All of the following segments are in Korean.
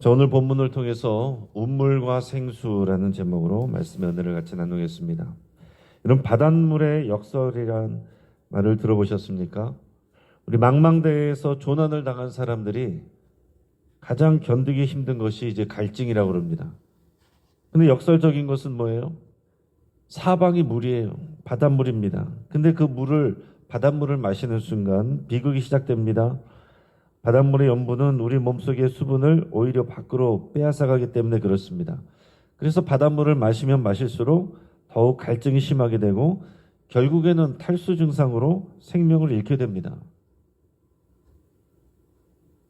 자, 오늘 본문을 통해서 운물과 생수라는 제목으로 말씀의 은혜를 같이 나누겠습니다. 이런 바닷물의 역설이란 말을 들어보셨습니까? 우리 망망대해에서 조난을 당한 사람들이 가장 견디기 힘든 것이 이제 갈증이라고 그럽니다. 근데 역설적인 것은 뭐예요? 사방이 물이에요. 바닷물입니다. 근데 그 바닷물을 마시는 순간 비극이 시작됩니다. 바닷물의 염분은 우리 몸속의 수분을 오히려 밖으로 빼앗아가기 때문에 그렇습니다. 그래서 바닷물을 마시면 마실수록 더욱 갈증이 심하게 되고 결국에는 탈수 증상으로 생명을 잃게 됩니다.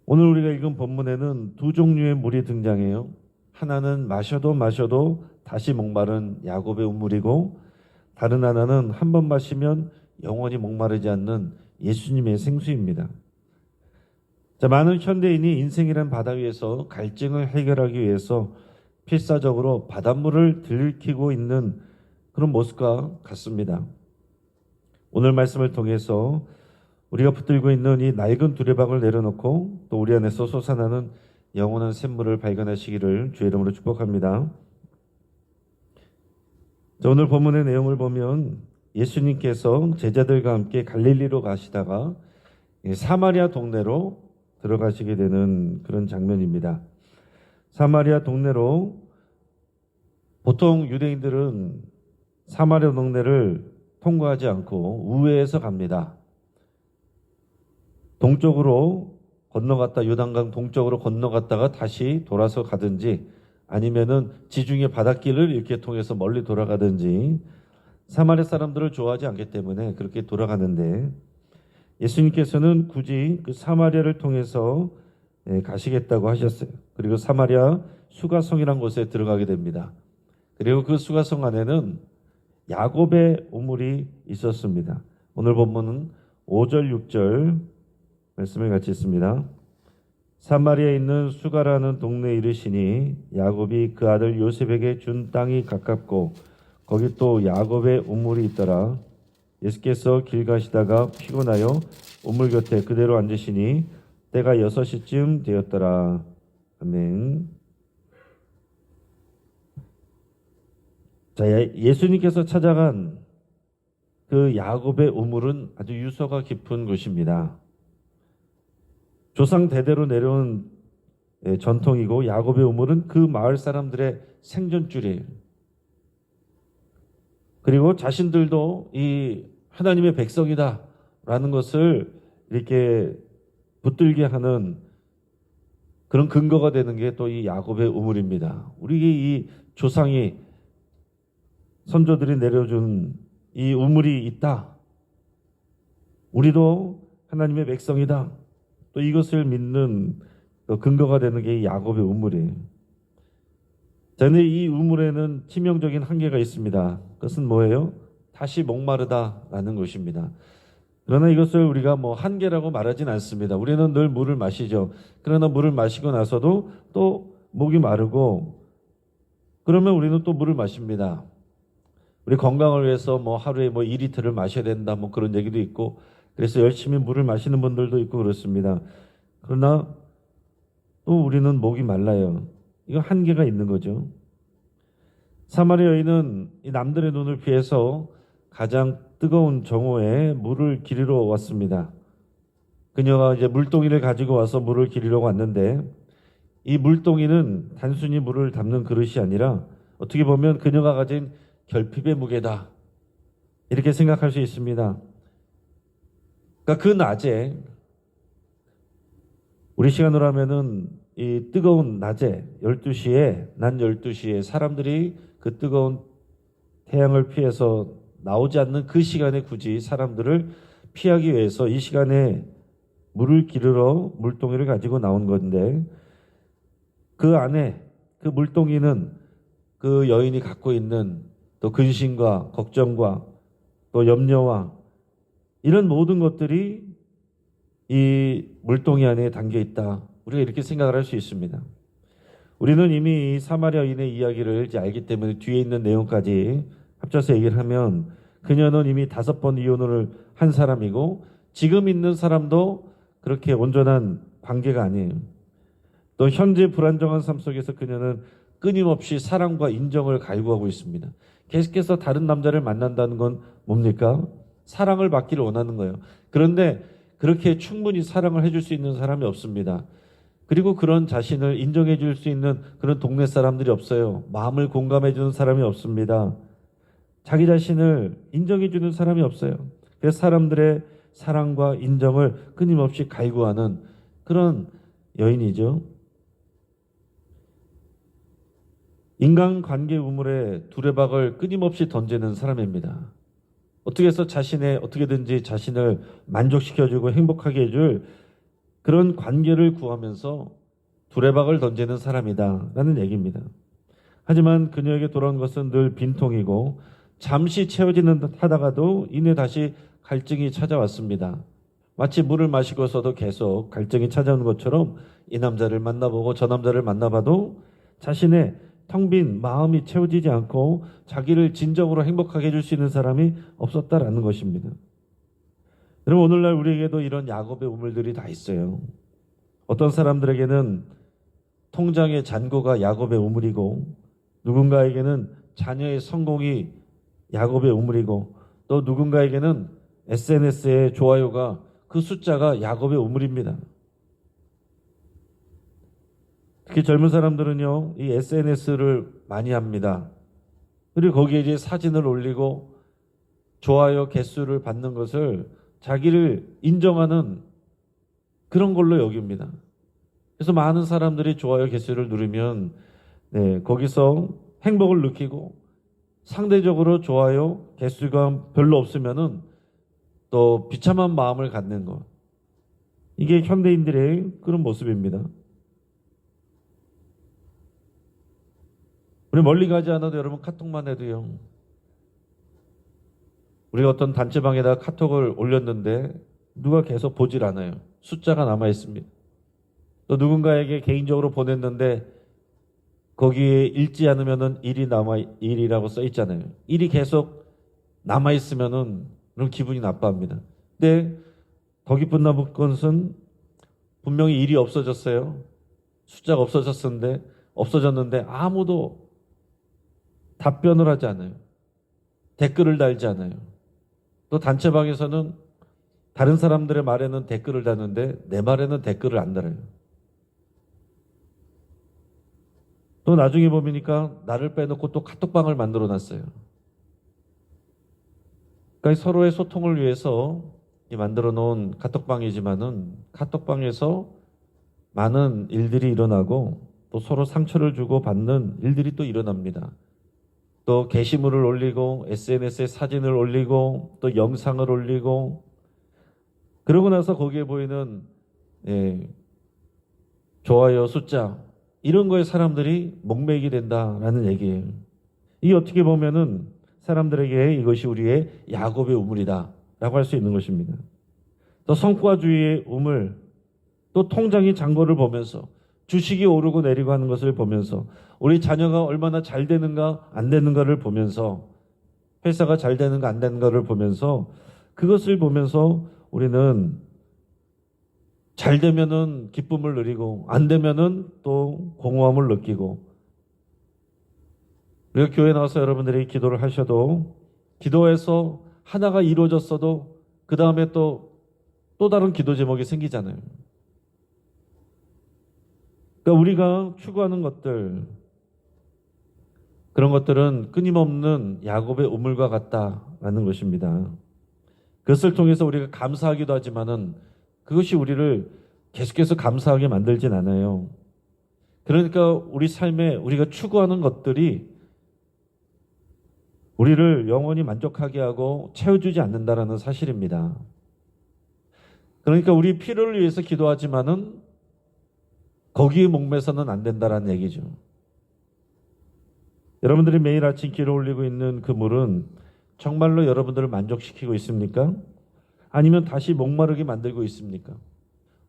오늘 우리가 읽은 본문에는 두 종류의 물이 등장해요. 하나는 마셔도 다시 목마른 야곱의 우물이고, 다른 하나는 한 번 마시면 영원히 목마르지 않는 예수님의 생수입니다. 자, 많은 현대인이 인생이란 바다 위에서 갈증을 해결하기 위해서 필사적으로 바닷물을 들이키고 있는 그런 모습과 같습니다. 오늘 말씀을 통해서 우리가 붙들고 있는 이 낡은 두레박을 내려놓고 또 우리 안에서 솟아나는 영원한 샘물을 발견하시기를 주의 이름으로 축복합니다. 자, 오늘 본문의 내용을 보면 예수님께서 제자들과 함께 갈릴리로 가시다가 사마리아 동네로 들어가시게 되는 그런 장면입니다. 사마리아 동네로 보통 유대인들은 사마리아 동네를 통과하지 않고 우회해서 갑니다. 동쪽으로 건너갔다 요단강 동쪽으로 건너갔다가 다시 돌아서 가든지 아니면은 지중해 바닷길을 이렇게 통해서 멀리 돌아가든지 사마리아 사람들을 좋아하지 않기 때문에 그렇게 돌아가는데 예수님께서는 굳이 그 사마리아를 통해서 가시겠다고 하셨어요. 그리고 사마리아 수가성이라는 곳에 들어가게 됩니다. 그리고 그 수가성 안에는 야곱의 우물이 있었습니다. 오늘 본문은 5절 6절 말씀을 같이 읽습니다. 사마리아에 있는 수가라는 동네에 이르시니 야곱이 그 아들 요셉에게 준 땅이 가깝고 거기 또 야곱의 우물이 있더라. 예수께서 길 가시다가 피곤하여 우물 곁에 그대로 앉으시니 때가 6시쯤 되었더라. 아멘. 자, 예수님께서 찾아간 그 야곱의 우물은 아주 유서가 깊은 곳입니다. 조상 대대로 내려온 전통이고 야곱의 우물은 그 마을 사람들의 생존줄이에요. 그리고 자신들도 이 하나님의 백성이다라는 것을 이렇게 붙들게 하는 그런 근거가 되는 게 또 이 야곱의 우물입니다. 우리 이 조상이 선조들이 내려준 이 우물이 있다. 우리도 하나님의 백성이다. 또 이것을 믿는 또 근거가 되는 게 이 야곱의 우물이에요. 자, 근데 이 우물에는 치명적인 한계가 있습니다. 그것은 뭐예요? 다시 목마르다라는 것입니다. 그러나 이것을 우리가 한계라고 말하진 않습니다. 우리는 늘 물을 마시죠. 그러나 물을 마시고 나서도 또 목이 마르고 그러면 우리는 또 물을 마십니다. 우리 건강을 위해서 하루에 2리터를 마셔야 된다 그런 얘기도 있고 그래서 열심히 물을 마시는 분들도 있고 그렇습니다. 그러나 또 우리는 목이 말라요. 이거 한계가 있는 거죠. 사마리아 여인은 이 남들의 눈을 피해서 가장 뜨거운 정오에 물을 기르러 왔습니다. 그녀가 이제 물동이를 가지고 와서 물을 기르려고 왔는데 이 물동이는 단순히 물을 담는 그릇이 아니라 어떻게 보면 그녀가 가진 결핍의 무게다. 이렇게 생각할 수 있습니다. 그러니까 그 낮에 우리 시간으로 하면은 이 뜨거운 낮에 12시에 낮 12시에 사람들이 그 뜨거운 태양을 피해서 나오지 않는 그 시간에 굳이 사람들을 피하기 위해서 이 시간에 물을 기르러 물동이를 가지고 나온 건데 그 안에 그 물동이는 그 여인이 갖고 있는 또 근심과 걱정과 또 염려와 이런 모든 것들이 이 물동이 안에 담겨 있다. 우리가 이렇게 생각을 할 수 있습니다. 우리는 이미 사마리아인의 이야기를 이제 알기 때문에 뒤에 있는 내용까지 합쳐서 얘기를 하면 그녀는 이미 5번 이혼을 한 사람이고 지금 있는 사람도 그렇게 온전한 관계가 아니에요. 또 현재 불안정한 삶 속에서 그녀는 끊임없이 사랑과 인정을 갈구하고 있습니다. 계속해서 다른 남자를 만난다는 건 뭡니까? 사랑을 받기를 원하는 거예요. 그런데 그렇게 충분히 사랑을 해줄 수 있는 사람이 없습니다. 그리고 그런 자신을 인정해 줄 수 있는 그런 동네 사람들이 없어요. 마음을 공감해 주는 사람이 없습니다. 자기 자신을 인정해 주는 사람이 없어요. 그래서 사람들의 사랑과 인정을 끊임없이 갈구하는 그런 여인이죠. 인간관계 우물에 두레박을 끊임없이 던지는 사람입니다. 어떻게 해서 어떻게든지 자신을 만족시켜주고 행복하게 해줄 그런 관계를 구하면서 두레박을 던지는 사람이다라는 얘기입니다. 하지만 그녀에게 돌아온 것은 늘 빈통이고 잠시 채워지는 듯 하다가도 이내 다시 갈증이 찾아왔습니다. 마치 물을 마시고서도 계속 갈증이 찾아오는 것처럼 이 남자를 만나보고 저 남자를 만나봐도 자신의 텅 빈 마음이 채워지지 않고 자기를 진정으로 행복하게 해줄 수 있는 사람이 없었다라는 것입니다. 여러분, 오늘날 우리에게도 이런 야곱의 우물들이 다 있어요. 어떤 사람들에게는 통장의 잔고가 야곱의 우물이고, 누군가에게는 자녀의 성공이 야곱의 우물이고, 또 누군가에게는 SNS의 좋아요가 그 숫자가 야곱의 우물입니다. 특히 젊은 사람들은요, 이 SNS를 많이 합니다. 그리고 거기에 이제 사진을 올리고 좋아요 개수를 받는 것을 자기를 인정하는 그런 걸로 여깁니다. 그래서 많은 사람들이 좋아요 개수를 누르면 거기서 행복을 느끼고 상대적으로 좋아요 개수가 별로 없으면은 또 비참한 마음을 갖는 것. 이게 현대인들의 그런 모습입니다. 우리 멀리 가지 않아도 여러분 카톡만 해도요. 우리가 어떤 단체방에다가 카톡을 올렸는데 누가 계속 보질 않아요. 숫자가 남아 있습니다. 또 누군가에게 개인적으로 보냈는데 거기에 읽지 않으면은 일이라고 써 있잖아요. 일이 계속 남아 있으면은 그런 기분이 나빠합니다. 근데 더 기쁜 나쁜 것은 분명히 일이 없어졌어요. 숫자가 없어졌는데 아무도 답변을 하지 않아요. 댓글을 달지 않아요. 또 단체방에서는 다른 사람들의 말에는 댓글을 다는데 내 말에는 댓글을 안 달아요. 또 나중에 보니까 나를 빼놓고 또 카톡방을 만들어 놨어요. 그러니까 서로의 소통을 위해서 만들어 놓은 카톡방이지만은 카톡방에서 많은 일들이 일어나고 또 서로 상처를 주고 받는 일들이 또 일어납니다. 또 게시물을 올리고 SNS에 사진을 올리고 또 영상을 올리고 그러고 나서 거기에 보이는 좋아요 숫자 이런 거에 사람들이 목매이게 된다라는 얘기예요. 이게 어떻게 보면은 사람들에게 이것이 우리의 야곱의 우물이다라고 할 수 있는 것입니다. 또 성과주의의 우물, 또 통장의 잔고를 보면서 주식이 오르고 내리고 하는 것을 보면서 우리 자녀가 얼마나 잘 되는가 안 되는가를 보면서 회사가 잘 되는가 안 되는가를 보면서 그것을 보면서 우리는 잘 되면은 기쁨을 누리고 안 되면은 또 공허함을 느끼고 우리가 교회 나와서 여러분들이 기도를 하셔도 기도해서 하나가 이루어졌어도 그 다음에 또 다른 기도 제목이 생기잖아요. 그러니까 우리가 추구하는 것들 그런 것들은 끊임없는 야곱의 우물과 같다라는 것입니다. 그것을 통해서 우리가 감사하기도 하지만은 그것이 우리를 계속해서 감사하게 만들진 않아요. 그러니까 우리 삶에 우리가 추구하는 것들이 우리를 영원히 만족하게 하고 채워주지 않는다라는 사실입니다. 그러니까 우리 필요를 위해서 기도하지만은 거기에 목매서는 안 된다라는 얘기죠. 여러분들이 매일 아침 기도 올리고 있는 그 물은 정말로 여러분들을 만족시키고 있습니까? 아니면 다시 목마르게 만들고 있습니까?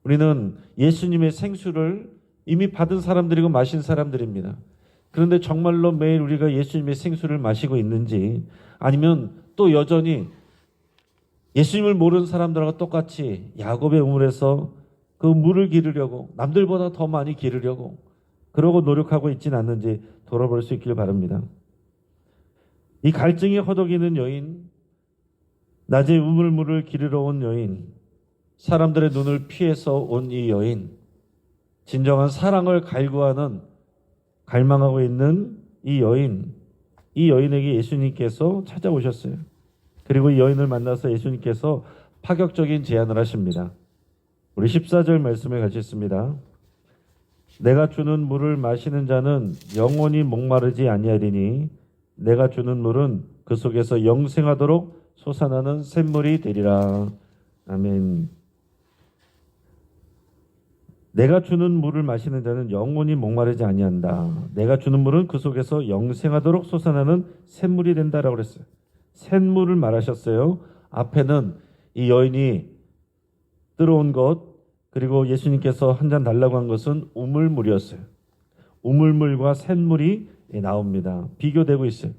우리는 예수님의 생수를 이미 받은 사람들이고 마신 사람들입니다. 그런데 정말로 매일 우리가 예수님의 생수를 마시고 있는지 아니면 또 여전히 예수님을 모르는 사람들하고 똑같이 야곱의 우물에서 그 물을 기르려고, 남들보다 더 많이 기르려고 그러고 노력하고 있지는 않는지 돌아볼 수 있길 바랍니다. 이 갈증이 허덕이는 여인, 낮에 우물물을 기르러 온 여인, 사람들의 눈을 피해서 온 이 여인, 진정한 사랑을 갈구하는, 갈망하고 있는 이 여인에게 예수님께서 찾아오셨어요. 그리고 이 여인을 만나서 예수님께서 파격적인 제안을 하십니다. 우리 14절 말씀을 같이 읽습니다. 내가 주는 물을 마시는 자는 영원히 목마르지 아니하리니 내가 주는 물은 그 속에서 영생하도록 솟아나는 샘물이 되리라. 아멘. 내가 주는 물을 마시는 자는 영원히 목마르지 아니한다. 내가 주는 물은 그 속에서 영생하도록 솟아나는 샘물이 된다라고 그랬어요. 샘물을 말하셨어요. 앞에는 이 여인이 들어온 것, 그리고 예수님께서 한 잔 달라고 한 것은 우물물이었어요. 우물물과 샘물이 나옵니다. 비교되고 있어요.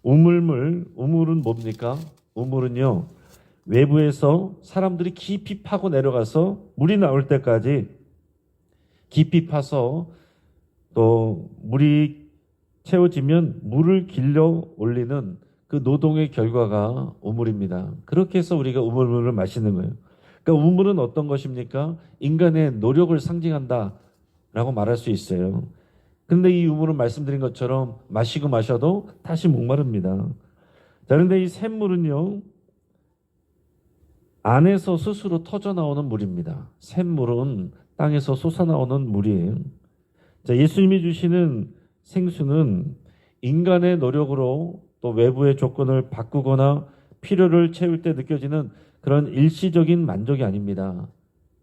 우물은 뭡니까? 우물은요, 외부에서 사람들이 깊이 파고 내려가서 물이 나올 때까지 깊이 파서 또 물이 채워지면 물을 길러 올리는 그 노동의 결과가 우물입니다. 그렇게 해서 우리가 우물물을 마시는 거예요. 그러니까 우물은 어떤 것입니까? 인간의 노력을 상징한다라고 말할 수 있어요. 그런데 이 우물은 말씀드린 것처럼 마시고 마셔도 다시 목마릅니다. 자, 그런데 이 샘물은요, 안에서 스스로 터져 나오는 물입니다. 샘물은 땅에서 솟아나오는 물이에요. 자, 예수님이 주시는 생수는 인간의 노력으로 또 외부의 조건을 바꾸거나 필요를 채울 때 느껴지는 그런 일시적인 만족이 아닙니다.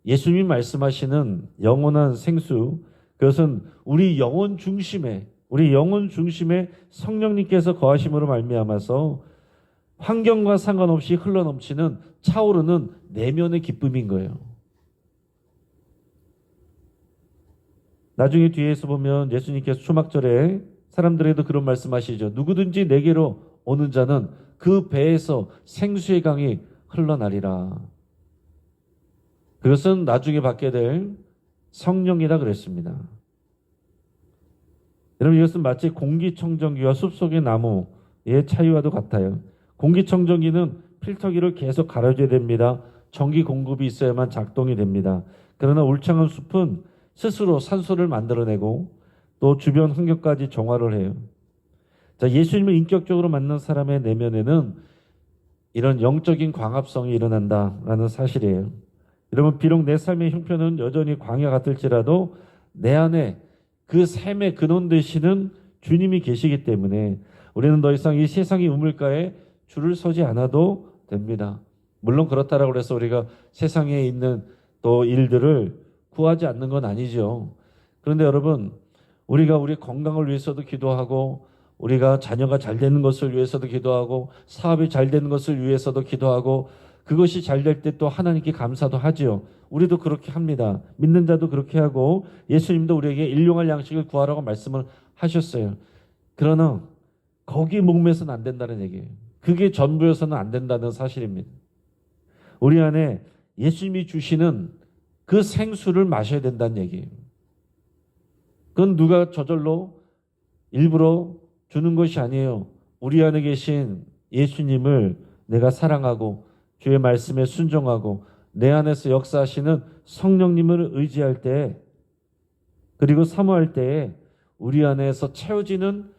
예수님이 말씀하시는 영원한 생수, 그것은 우리 영혼 중심에 성령님께서 거하심으로 말미암아서 환경과 상관없이 흘러넘치는 차오르는 내면의 기쁨인 거예요. 나중에 뒤에서 보면 예수님께서 초막절에 사람들에게도 그런 말씀하시죠. 누구든지 내게로 오는 자는 그 배에서 생수의 강이 흘러나리라. 그것은 나중에 받게 될 성령이라 그랬습니다. 여러분, 이것은 마치 공기청정기와 숲속의 나무의 차이와도 같아요. 공기청정기는 필터기를 계속 갈아줘야 됩니다. 전기 공급이 있어야만 작동이 됩니다. 그러나 울창한 숲은 스스로 산소를 만들어내고 또 주변 환경까지 정화를 해요. 자, 예수님을 인격적으로 만난 사람의 내면에는 이런 영적인 광합성이 일어난다라는 사실이에요. 여러분, 비록 내 삶의 형편은 여전히 광야 같을지라도 내 안에 그 삶의 근원 되시는 주님이 계시기 때문에 우리는 더 이상 이 세상의 우물가에 줄을 서지 않아도 됩니다. 물론 그렇다라고 해서 우리가 세상에 있는 또 일들을 구하지 않는 건 아니죠. 그런데 여러분, 우리가 우리 건강을 위해서도 기도하고, 우리가 자녀가 잘 되는 것을 위해서도 기도하고, 사업이 잘 되는 것을 위해서도 기도하고, 그것이 잘 될 때 또 하나님께 감사도 하지요. 우리도 그렇게 합니다. 믿는 자도 그렇게 하고, 예수님도 우리에게 일용할 양식을 구하라고 말씀을 하셨어요. 그러나 거기에 목매서는 안 된다는 얘기예요. 그게 전부여서는 안 된다는 사실입니다. 우리 안에 예수님이 주시는 그 생수를 마셔야 된다는 얘기예요. 그건 누가 저절로 일부러 주는 것이 아니에요. 우리 안에 계신 예수님을 내가 사랑하고 주의 말씀에 순종하고 내 안에서 역사하시는 성령님을 의지할 때, 그리고 사모할 때에 우리 안에서 채워지는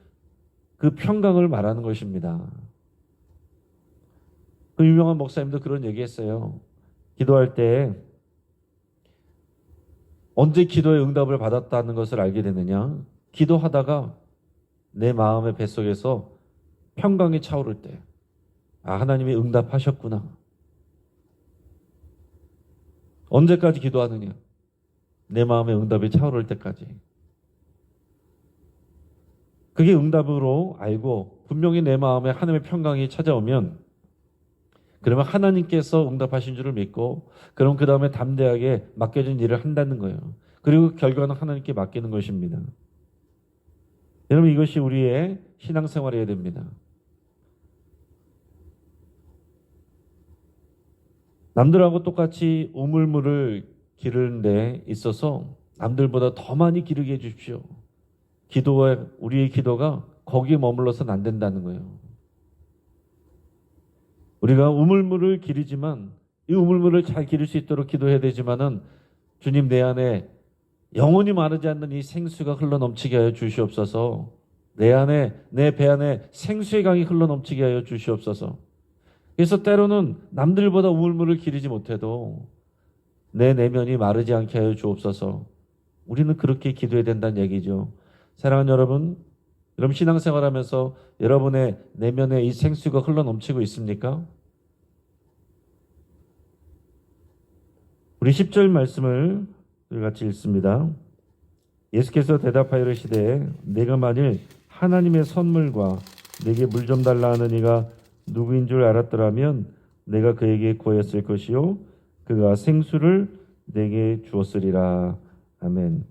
그 평강을 말하는 것입니다. 그 유명한 목사님도 그런 얘기했어요. 기도할 때 언제 기도의 응답을 받았다는 것을 알게 되느냐? 기도하다가 내 마음의 뱃속에서 평강이 차오를 때, 아, 하나님이 응답하셨구나. 언제까지 기도하느냐? 내 마음의 응답이 차오를 때까지. 그게 응답으로 알고 분명히 내 마음에 하나님의 평강이 찾아오면, 그러면 하나님께서 응답하신 줄을 믿고, 그럼 그 다음에 담대하게 맡겨진 일을 한다는 거예요. 그리고 결과는 하나님께 맡기는 것입니다. 여러분, 이것이 우리의 신앙생활이어야 됩니다. 남들하고 똑같이 우물물을 기르는 데 있어서 남들보다 더 많이 기르게 해주십시오. 우리의 기도가 거기에 머물러서는 안 된다는 거예요. 우리가 우물물을 기르지만 이 우물물을 잘 기를 수 있도록 기도해야 되지만은 주님 내 안에 영원히 마르지 않는 이 생수가 흘러넘치게 하여 주시옵소서. 내 배 안에 생수의 강이 흘러넘치게 하여 주시옵소서. 그래서 때로는 남들보다 우물물을 기르지 못해도 내 내면이 마르지 않게 하여 주옵소서. 우리는 그렇게 기도해야 된다는 얘기죠. 사랑하는 여러분 신앙생활하면서 여러분의 내면에 이 생수가 흘러넘치고 있습니까? 우리 10절 말씀을 같이 읽습니다. 예수께서 대답하여 이르시되 내가 만일 하나님의 선물과 내게 물 좀 달라 하는 이가 누구인 줄 알았더라면 내가 그에게 구하였을 것이요 그가 생수를 내게 주었으리라. 아멘.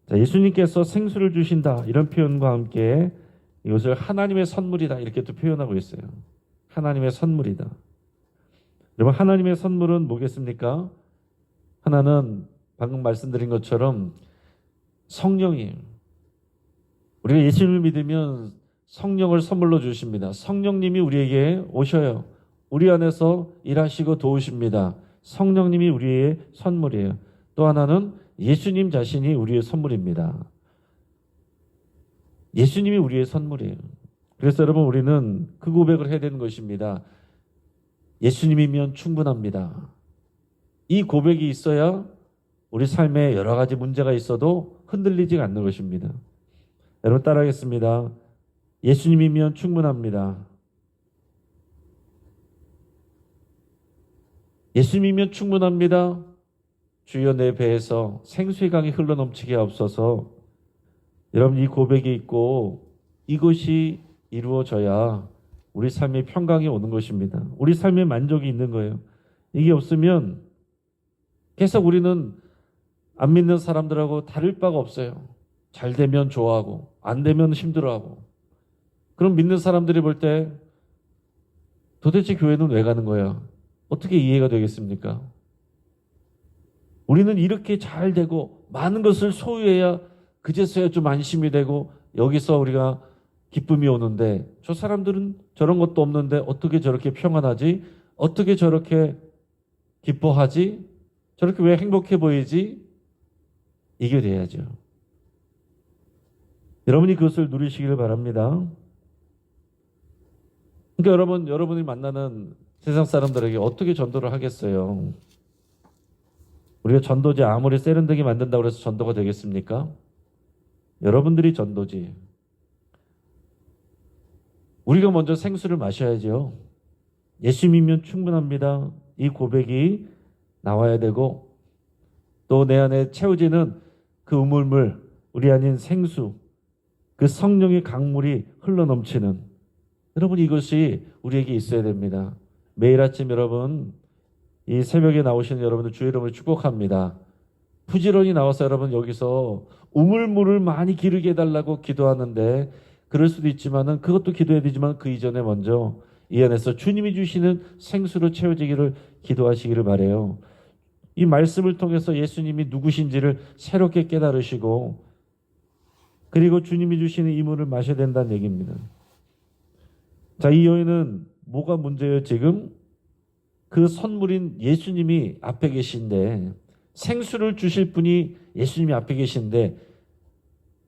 자, 예수님께서 생수를 주신다 이런 표현과 함께 이것을 하나님의 선물이다 이렇게 또 표현하고 있어요. 하나님의 선물이다. 여러분 하나님의 선물은 뭐겠습니까? 하나는 방금 말씀드린 것처럼 성령이에요. 우리가 예수님을 믿으면 성령을 선물로 주십니다. 성령님이 우리에게 오셔요. 우리 안에서 일하시고 도우십니다. 성령님이 우리의 선물이에요. 또 하나는 예수님 자신이 우리의 선물입니다. 예수님이 우리의 선물이에요. 그래서 여러분 우리는 그 고백을 해야 되는 것입니다. 예수님이면 충분합니다. 이 고백이 있어야 우리 삶에 여러 가지 문제가 있어도 흔들리지 않는 것입니다. 여러분 따라하겠습니다. 예수님이면 충분합니다. 예수님이면 충분합니다. 주여 내 배에서 생수의 강이 흘러넘치게 하옵소서. 여러분 이 고백이 있고 이것이 이루어져야 우리 삶의 평강이 오는 것입니다. 우리 삶의 만족이 있는 거예요. 이게 없으면 계속 우리는 안 믿는 사람들하고 다를 바가 없어요. 잘 되면 좋아하고 안 되면 힘들어하고. 그럼 믿는 사람들이 볼 때 도대체 교회는 왜 가는 거야? 어떻게 이해가 되겠습니까? 우리는 이렇게 잘 되고 많은 것을 소유해야 그제서야 좀 안심이 되고 여기서 우리가 기쁨이 오는데 저 사람들은 저런 것도 없는데 어떻게 저렇게 평안하지? 어떻게 저렇게 기뻐하지? 저렇게 왜 행복해 보이지? 이게 돼야죠. 여러분이 그것을 누리시기를 바랍니다. 그러니까 여러분이 만나는 세상 사람들에게 어떻게 전도를 하겠어요? 우리가 전도지 아무리 세련되게 만든다고 해서 전도가 되겠습니까? 여러분들이 전도지. 우리가 먼저 생수를 마셔야죠. 예수님이면 충분합니다. 이 고백이 나와야 되고 또 내 안에 채워지는 그 우물물, 우리 아닌 생수, 그 성령의 강물이 흘러넘치는 여러분 이것이 우리에게 있어야 됩니다. 매일 아침 여러분 이 새벽에 나오시는 여러분들 주의 이름으로 축복합니다. 부지런히 나와서 여러분 여기서 우물물을 많이 기르게 해달라고 기도하는데 그럴 수도 있지만은 그것도 기도해야 되지만 그 이전에 먼저 이 안에서 주님이 주시는 생수로 채워지기를 기도하시기를 바라요. 이 말씀을 통해서 예수님이 누구신지를 새롭게 깨달으시고 그리고 주님이 주시는 이 물을 마셔야 된다는 얘기입니다. 자, 이 여인은 뭐가 문제예요 지금? 그 선물인 예수님이 앞에 계신데 생수를 주실 분이 예수님이 앞에 계신데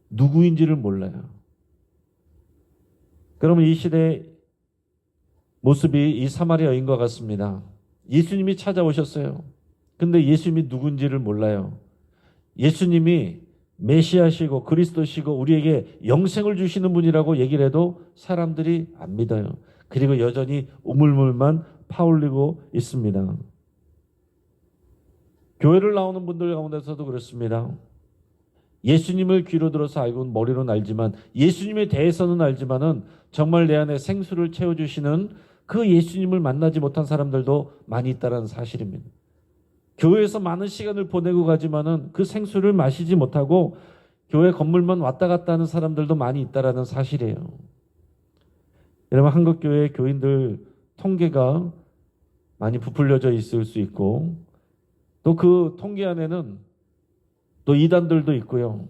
누구인지를 몰라요. 그러면 이 시대의 모습이 이 사마리아 여인과 같습니다. 예수님이 찾아오셨어요. 근데 예수님이 누군지를 몰라요. 예수님이 메시아시고 그리스도시고 우리에게 영생을 주시는 분이라고 얘기를 해도 사람들이 안 믿어요. 그리고 여전히 우물물만 파올리고 있습니다. 교회를 나오는 분들 가운데서도 그렇습니다. 예수님을 귀로 들어서 알고 머리로는 알지만 예수님에 대해서는 알지만은 정말 내 안에 생수를 채워주시는 그 예수님을 만나지 못한 사람들도 많이 있다는 사실입니다. 교회에서 많은 시간을 보내고 가지만은 그 생수를 마시지 못하고 교회 건물만 왔다 갔다 하는 사람들도 많이 있다는 사실이에요. 여러분 한국교회 교인들 통계가 많이 부풀려져 있을 수 있고 또 그 통계 안에는 또 이단들도 있고요.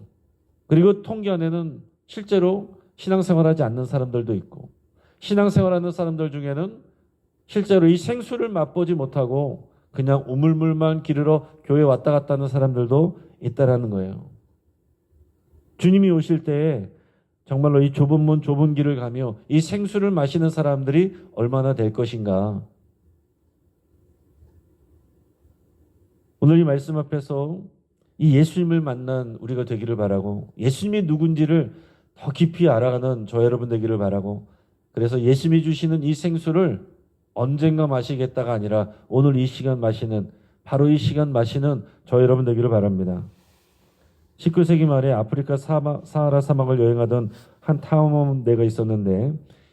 그리고 통계 안에는 실제로 신앙생활하지 않는 사람들도 있고, 신앙생활하는 사람들 중에는 실제로 이 생수를 맛보지 못하고 그냥 우물물만 기르러 교회 왔다 갔다 하는 사람들도 있다라는 거예요. 주님이 오실 때에 정말로 이 좁은 문 좁은 길을 가며 이 생수를 마시는 사람들이 얼마나 될 것인가. 오늘 이 말씀 앞에서 이 예수님을 만난 우리가 되기를 바라고, 예수님이 누군지를 더 깊이 알아가는 저 여러분 되기를 바라고, 그래서 예수님이 주시는 이 생수를 언젠가 마시겠다가 아니라 오늘 이 시간 마시는, 바로 이 시간 마시는 저 여러분 되기를 바랍니다. 19세기 말에 아프리카 사하라 사막을 여행하던 한 탐험대가 있었는데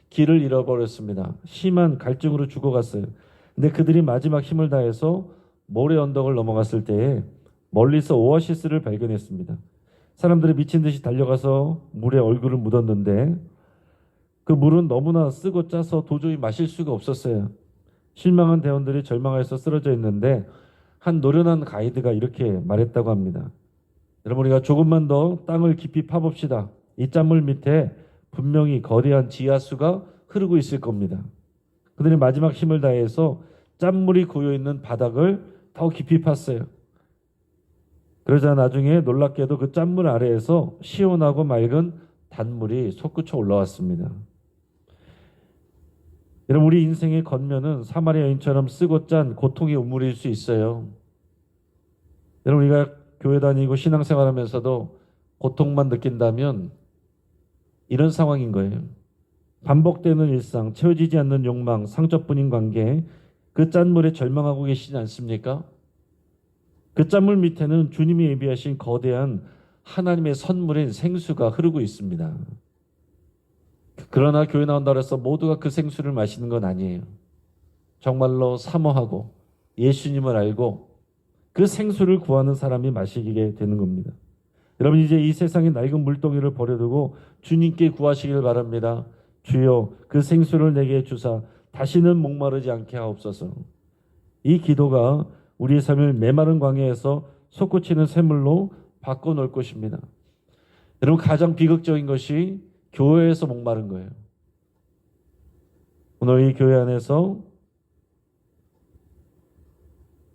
길을 잃어버렸습니다. 심한 갈증으로 죽어갔어요. 근데 그들이 마지막 힘을 다해서 모래 언덕을 넘어갔을 때에 멀리서 오아시스를 발견했습니다. 사람들이 미친 듯이 달려가서 물에 얼굴을 묻었는데 그 물은 너무나 쓰고 짜서 도저히 마실 수가 없었어요. 실망한 대원들이 절망해서 쓰러져 있는데 한 노련한 가이드가 이렇게 말했다고 합니다. 여러분, 우리가 조금만 더 땅을 깊이 파봅시다. 이 짠물 밑에 분명히 거대한 지하수가 흐르고 있을 겁니다. 그들이 마지막 힘을 다해서 짠물이 고여있는 바닥을 더 깊이 팠어요. 그러자 나중에 놀랍게도 그 짠물 아래에서 시원하고 맑은 단물이 솟구쳐 올라왔습니다. 여러분, 우리 인생의 겉면은 사마리아 여인처럼 쓰고 짠 고통의 우물일 수 있어요. 여러분, 우리가 교회 다니고 신앙생활하면서도 고통만 느낀다면 이런 상황인 거예요. 반복되는 일상, 채워지지 않는 욕망, 상처뿐인 관계, 그 짠물에 절망하고 계시지 않습니까? 그 짠물 밑에는 주님이 예비하신 거대한 하나님의 선물인 생수가 흐르고 있습니다. 그러나 교회 나온다고 해서 모두가 그 생수를 마시는 건 아니에요. 정말로 사모하고 예수님을 알고 그 생수를 구하는 사람이 마시게 되는 겁니다. 여러분, 이제 이 세상의 낡은 물동이를 버려두고 주님께 구하시길 바랍니다. 주여, 그 생수를 내게 주사 다시는 목마르지 않게 하옵소서. 이 기도가 우리의 삶을 메마른 광야에서 솟구치는 샘물로 바꿔놓을 것입니다. 여러분, 가장 비극적인 것이 교회에서 목마른 거예요. 오늘 이 교회 안에서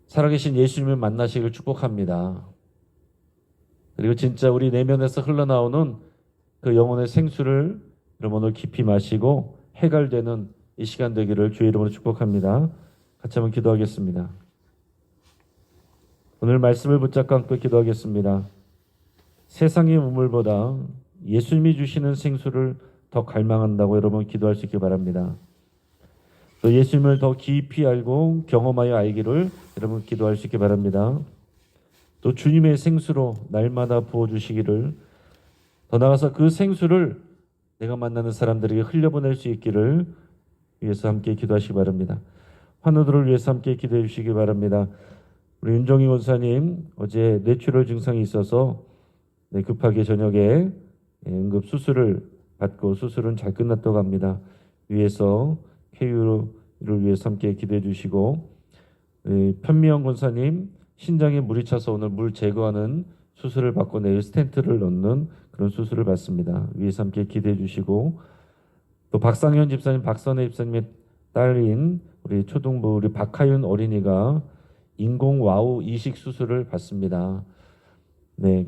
살아계신 예수님을 만나시길 축복합니다. 그리고 진짜 우리 내면에서 흘러나오는 그 영혼의 생수를 여러분 오늘 깊이 마시고 해갈되는 이 시간 되기를 주의 이름으로 축복합니다. 같이 한번 기도하겠습니다. 오늘 말씀을 붙잡고 함께 기도하겠습니다. 세상의 우물보다 예수님이 주시는 생수를 더 갈망한다고 여러분 기도할 수 있기 바랍니다. 또 예수님을 더 깊이 알고 경험하여 알기를 여러분 기도할 수 있기 바랍니다. 또 주님의 생수로 날마다 부어주시기를, 더 나아가서 그 생수를 내가 만나는 사람들에게 흘려보낼 수 있기를 위해서 함께 기도하시기 바랍니다. 환우들을 위해서 함께 기도해 주시기 바랍니다. 우리 윤정희 원사님 어제 뇌출혈 증상이 있어서 급하게 저녁에 응급 수술을 받고 수술은 잘 끝났다고 합니다. 위에서 쾌유를 위해서 함께 기도해 주시고, 편미영 권사님 신장에 물이 차서 오늘 물 제거하는 수술을 받고 내일 스텐트를 넣는 그런 수술을 받습니다. 위에서 함께 기도해 주시고, 또 박상현 집사님, 박선혜 집사님의 딸인 우리 초등부 우리 박하윤 어린이가 인공 와우 이식 수술을 받습니다.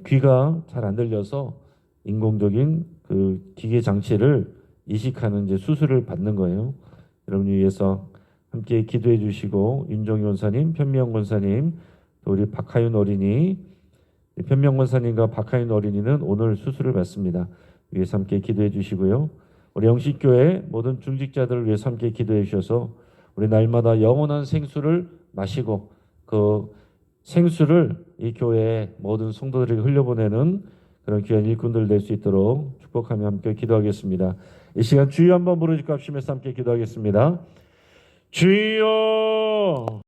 귀가 잘 안 들려서 인공적인 그 기계 장치를 이식하는 이제 수술을 받는 거예요. 여러분 위해서 함께 기도해 주시고, 윤정희 원사님, 편미영 권사님, 또 우리 박하윤 어린이, 편미영 권사님과 박하윤 어린이는 오늘 수술을 받습니다. 위해서 함께 기도해 주시고요. 우리 영식교회 모든 중직자들을 위해서 함께 기도해 주셔서 우리 날마다 영원한 생수를 마시고 그 생수를 이 교회의 모든 성도들에게 흘려보내는 그런 귀한 일꾼들 될 수 있도록 축복하며 함께 기도하겠습니다. 이 시간 주여 한번 부르짖고 합심해서 함께 기도하겠습니다. 주여.